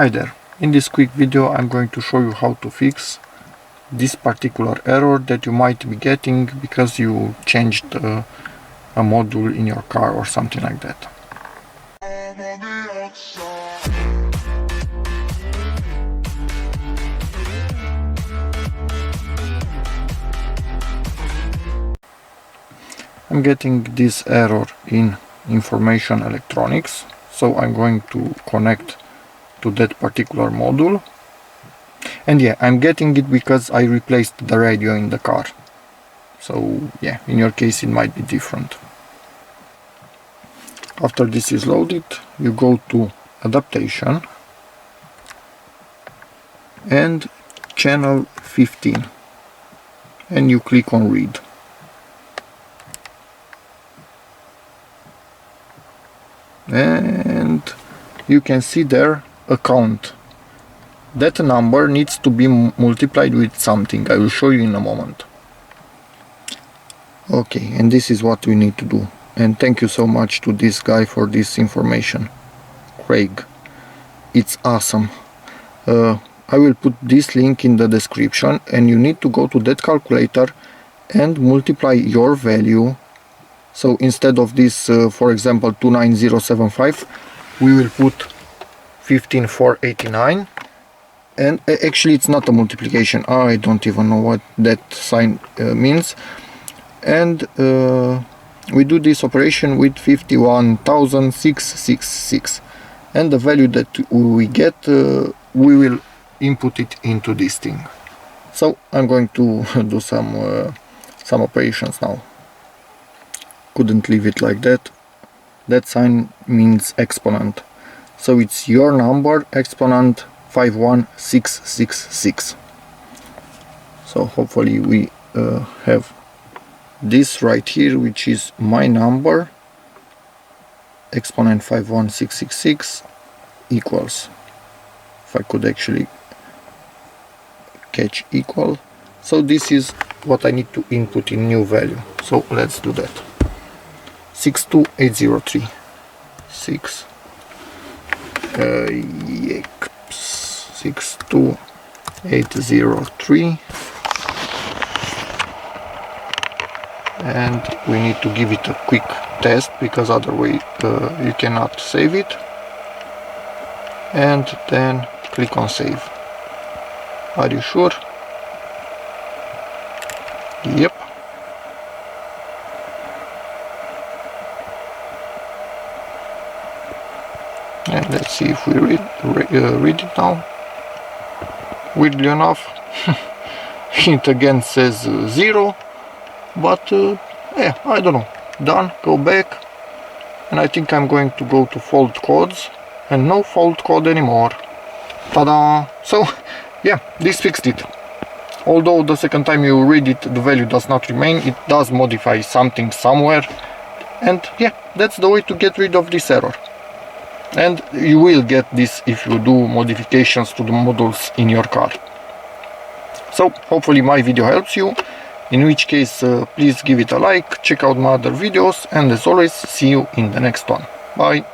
Hi there, in this quick video I'm going to show you how to fix this particular error that you might be getting because you changed a module in your car or something like that. I'm getting this error in information electronics, so I'm going to connect to that particular module. And yeah, I'm getting it because I replaced the radio in the car. So yeah, in your case it might be different. After this is loaded, you go to adaptation and channel 15 and you click on read. And you can see there account. That number needs to be multiplied with something. I will show you in a moment. Okay, and this is what we need to do. And thank you so much to this guy for this information, Craig. It's awesome. I will put this link in the description, and you need to go to that calculator and multiply your value. So instead of this, for example, 29075, we will put 15489. And actually it's not a multiplication. I don't even know what that sign means. And we do this operation with 51,666, and the value that we get, we will input it into this thing. So I'm going to do some operations now. Couldn't leave it like that. That sign means exponent, so it's your number exponent 51666. So hopefully we have this right here, which is my number exponent 51666 equals, if I could actually catch equal. So this is what I need to input in new value. So let's do that. 62803 62803, and we need to give it a quick test because otherwise you cannot save it. And then click on save. Are you sure? Yep. And let's see if we read it now. Weirdly enough, it again says 0, but yeah, I don't know. Done, go back, and I think I'm going to go to fault codes, and no fault code anymore. Ta-da! So yeah, this fixed it. Although the second time you read it, the value does not remain, it does modify something somewhere, and yeah, that's the way to get rid of this error. And you will get this if you do modifications to the modules in your car. So hopefully my video helps you, in which case please give it a like, check out my other videos, and as always, see you in the next one. Bye!